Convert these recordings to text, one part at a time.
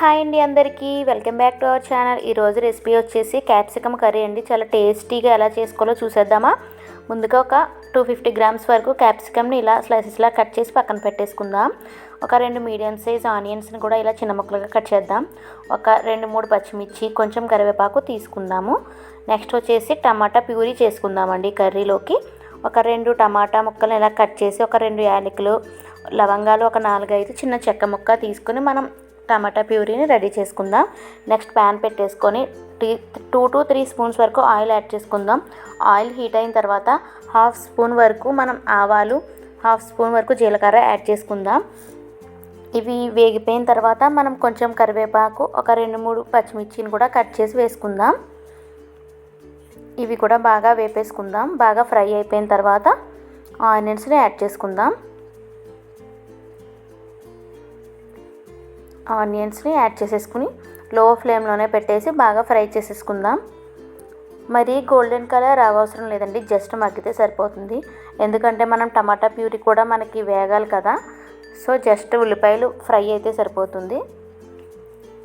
Hi అండి, అందరికీ welcome back to our channel. ఈరోజు రెసిపీ వచ్చేసి క్యాప్సికమ్ కర్రీ అండి. చాలా టేస్టీగా ఎలా చేసుకోవాలో చూసేద్దామా. ముందుగా ఒక 250 గ్రామ్స్ వరకు క్యాప్సికమ్ని ఇలా స్లైసెస్లా కట్ చేసి పక్కన పెట్టేసుకుందాం. ఒక 2 మీడియం సైజ్ ఆనియన్స్ని కూడా ఇలా చిన్న ముక్కలుగా కట్ చేద్దాం. ఒక 2-3 పచ్చిమిర్చి, కొంచెం కరివేపాకు తీసుకుందాము. నెక్స్ట్ వచ్చేసి టమాటా ప్యూరీ చేసుకుందామండి కర్రీలోకి. ఒక 2 టమాటా ముక్కలు ఇలా కట్ చేసి, ఒక 2 యాలకులు, లవంగాలు, ఒక 4-5 చిన్న చెక్క ముక్క తీసుకుని మనం టమాటా ప్యూరీని రెడీ చేసుకుందాం. నెక్స్ట్ ప్యాన్ పెట్టేసుకొని 2 to 3 స్పూన్స్ వరకు ఆయిల్ యాడ్ చేసుకుందాం. ఆయిల్ హీట్ అయిన తర్వాత 1/2 స్పూన్ వరకు మనం ఆవాలు, 1/2 స్పూన్ వరకు జీలకర్ర యాడ్ చేసుకుందాం. ఇవి వేగిపోయిన తర్వాత మనం కొంచెం కరివేపాకు, ఒక 2-3 పచ్చిమిర్చిని కూడా కట్ చేసి వేసుకుందాం. ఇవి కూడా బాగా వేపేసుకుందాం. బాగా ఫ్రై అయిపోయిన తర్వాత ఆనియన్స్ని యాడ్ చేసుకుందాం. ఆనియన్స్ని యాడ్ చేసేసుకుని లో ఫ్లేమ్లోనే పెట్టేసి బాగా ఫ్రై చేసేసుకుందాం. మరి గోల్డెన్ కలర్ అవసరం లేదండి, జస్ట్ మగ్గితే సరిపోతుంది. ఎందుకంటే మనం టమాటా ప్యూరీ కూడా మనకి వేగాలి కదా. సో జస్ట్ ఉల్లిపాయలు ఫ్రై అయితే సరిపోతుంది.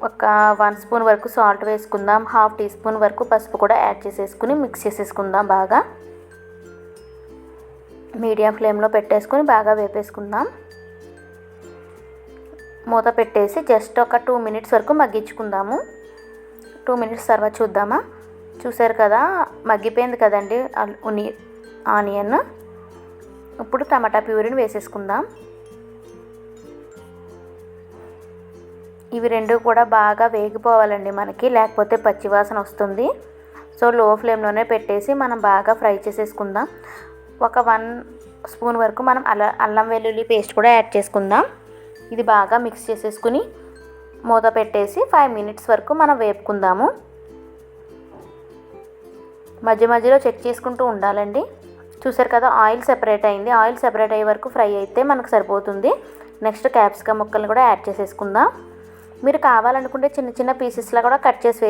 ఒక 1 స్పూన్ వరకు సాల్ట్ వేసుకుందాం. 1/2 టీ స్పూన్ వరకు పసుపు కూడా యాడ్ చేసేసుకుని మిక్స్ చేసేసుకుందాం. బాగా మీడియం ఫ్లేమ్లో పెట్టేసుకుని బాగా వేపేసుకుందాం. మూత పెట్టేసి జస్ట్ ఒక 2 మినిట్స్ వరకు మగ్గించుకుందాము. 2 మినిట్స్ తర్వాత చూద్దామా. చూసారు కదా, మగ్గిపోయింది కదండి ఆనియన్. ఇప్పుడు టమాటా ప్యూరీని వేసేసుకుందాం. ఇవి రెండు కూడా బాగా వేగిపోవాలండి మనకి, లేకపోతే పచ్చివాసన వస్తుంది. సో లో ఫ్లేమ్లోనే పెట్టేసి మనం బాగా ఫ్రై చేసేసుకుందాం. ఒక 1 స్పూన్ వరకు మనం అల్లం వెల్లుల్లి పేస్ట్ కూడా యాడ్ చేసుకుందాం. ఇది బాగా మిక్స్ చేసేసుకుని మూత పెట్టేసి 5 మినిట్స్ వరకు మనం వేపుకుందాము. మధ్య మధ్యలో చెక్ చేసుకుంటూ ఉండాలండి. చూసారు కదా, ఆయిల్ సెపరేట్ అయింది. ఆయిల్ సెపరేట్ అయ్యే వరకు ఫ్రై అయితే మనకు సరిపోతుంది. నెక్స్ట్ క్యాప్సికమ్ ముక్కల్ని కూడా యాడ్ చేసేసుకుందాం. మీరు కావాలనుకుంటే చిన్న చిన్న పీసెస్లా కూడా కట్ చేసి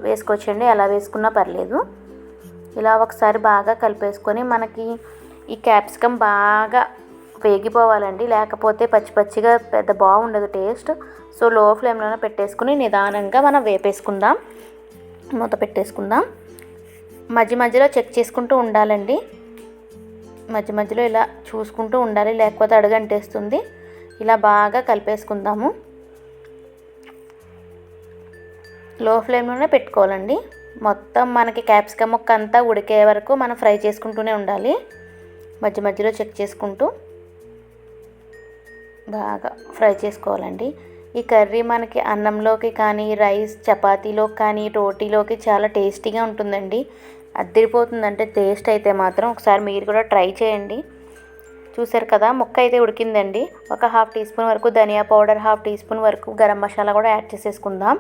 వేసుకోవచ్చండి. ఎలా వేసుకున్నా పర్లేదు. ఇలా ఒకసారి బాగా కలిపేసుకొని మనకి ఈ క్యాప్సికమ్ బాగా వేగిపోవాలండి, లేకపోతే పచ్చి పచ్చిగా పెద్ద బాగుండదు టేస్ట్. సో లో ఫ్లేమ్లోనే పెట్టేసుకుని నిదానంగా మనం వేపేసుకుందాం. మూత పెట్టేసుకుందాం. మధ్య మధ్యలో చెక్ చేసుకుంటూ ఉండాలండి. మధ్య మధ్యలో ఇలా చూసుకుంటూ ఉండాలి, లేకపోతే అడుగంటేస్తుంది. ఇలా బాగా కలిపేసుకుందాము. లో ఫ్లేమ్లోనే పెట్టుకోవాలండి. మొత్తం మనకి క్యాప్సికమ్ ముక్క అంతా ఉడికే వరకు మనం ఫ్రై చేసుకుంటూనే ఉండాలి. మధ్య మధ్యలో చెక్ చేసుకుంటూ బాగా ఫ్రై చేసుకోవాలండి. ఈ కర్రీ మనకి అన్నంలోకి కానీ, రైస్ చపాతీలోకి కానీ, రోటీలోకి చాలా టేస్టీగా ఉంటుందండి. అదిరిపోతుందంటే టేస్ట్ అయితే మాత్రం ఒకసారి మీరు కూడా ట్రై చేయండి. చూసారు కదా, ముక్క అయితే ఉడికిందండి. ఒక 1/2 టీ స్పూన్ వరకు ధనియా పౌడర్, 1/2 టీ స్పూన్ వరకు గరం మసాలా కూడా యాడ్ చేసేసుకుందాం.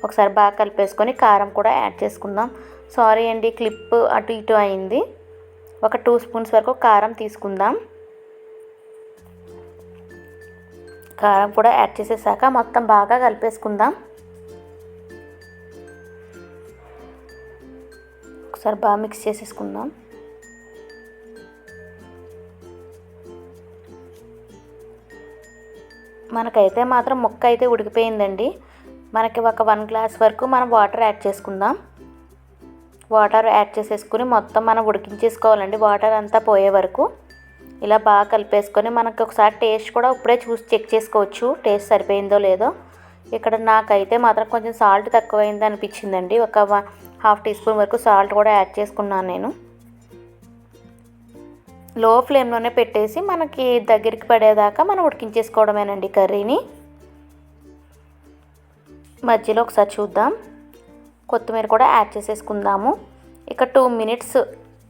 ఒకసారి బాగా కలిపేసుకొని కారం కూడా యాడ్ చేసుకుందాం. సారీ అండి, క్లిప్ అటు ఇటు అయింది. ఒక 2 స్పూన్స్ వరకు కారం తీసుకుందాం. కారం కూడా యాడ్ చేసేసాక మొత్తం బాగా కలిపేసుకుందాం. ఒకసారి బాగా మిక్స్ చేసేసుకుందాం. మనకైతే మాత్రం ముక్క అయితే ఉడికిపోయిందండి. మనకి ఒక 1 గ్లాస్ వరకు మనం వాటర్ యాడ్ చేసుకుందాం. వాటర్ యాడ్ చేసేసుకుని మొత్తం మనం ఉడికించేసుకోవాలండి, వాటర్ అంతా పోయే వరకు. ఇలా బాగా కలిపేసుకొని మనకి ఒకసారి టేస్ట్ కూడా ఇప్పుడే చూసి చెక్ చేసుకోవచ్చు, టేస్ట్ సరిపోయిందో లేదో. ఇక్కడ నాకైతే మాత్రం కొంచెం సాల్ట్ తక్కువైంది అనిపించిందండి. ఒక 1/2 టీ స్పూన్ వరకు సాల్ట్ కూడా యాడ్ చేసుకున్నాను నేను. లో ఫ్లేమ్లోనే పెట్టేసి మనకి దగ్గరికి పడేదాకా మనం ఉడికించేసుకోవడమేనండి కర్రీని. మధ్యలో ఒకసారి చూద్దాం. కొత్తిమీర కూడా యాడ్ చేసేసుకుందాము. ఇక 2 మినిట్స్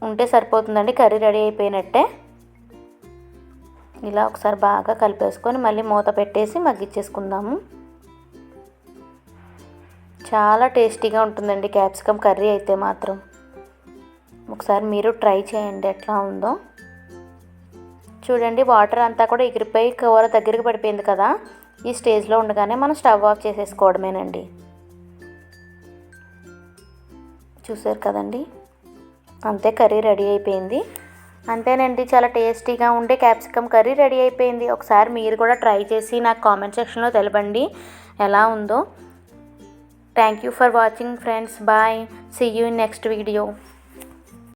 ఉంటే సరిపోతుందండి, కర్రీ రెడీ అయిపోయినట్టే. ఇలా ఒకసారి బాగా కలిపేసుకొని మళ్ళీ మూత పెట్టేసి మగ్గిచ్చేసుకుందాము. చాలా టేస్టీగా ఉంటుందండి క్యాప్సికమ్ కర్రీ అయితే మాత్రం. ఒకసారి మీరు ట్రై చేయండి ఎట్లా ఉందో. చూడండి, వాటర్ అంతా కూడా ఎగిరిపోయి కూర దగ్గరికి పడిపోయింది కదా. ఈ స్టేజ్లో ఉండగానే మనం స్టవ్ ఆఫ్ చేసేసుకోవడమేనండి. చూసారు కదండి, అంతే, కర్రీ రెడీ అయిపోయింది. అంతేనండి, చాలా టేస్టీగా ఉండే క్యాప్సికమ్ కర్రీ రెడీ అయిపోయింది. ఒకసారి మీరు కూడా ట్రై చేసి నాకు కామెంట్ సెక్షన్లో తెలపండి. ఎలా ఉందో. Thank you for watching friends. Bye. See you in next video.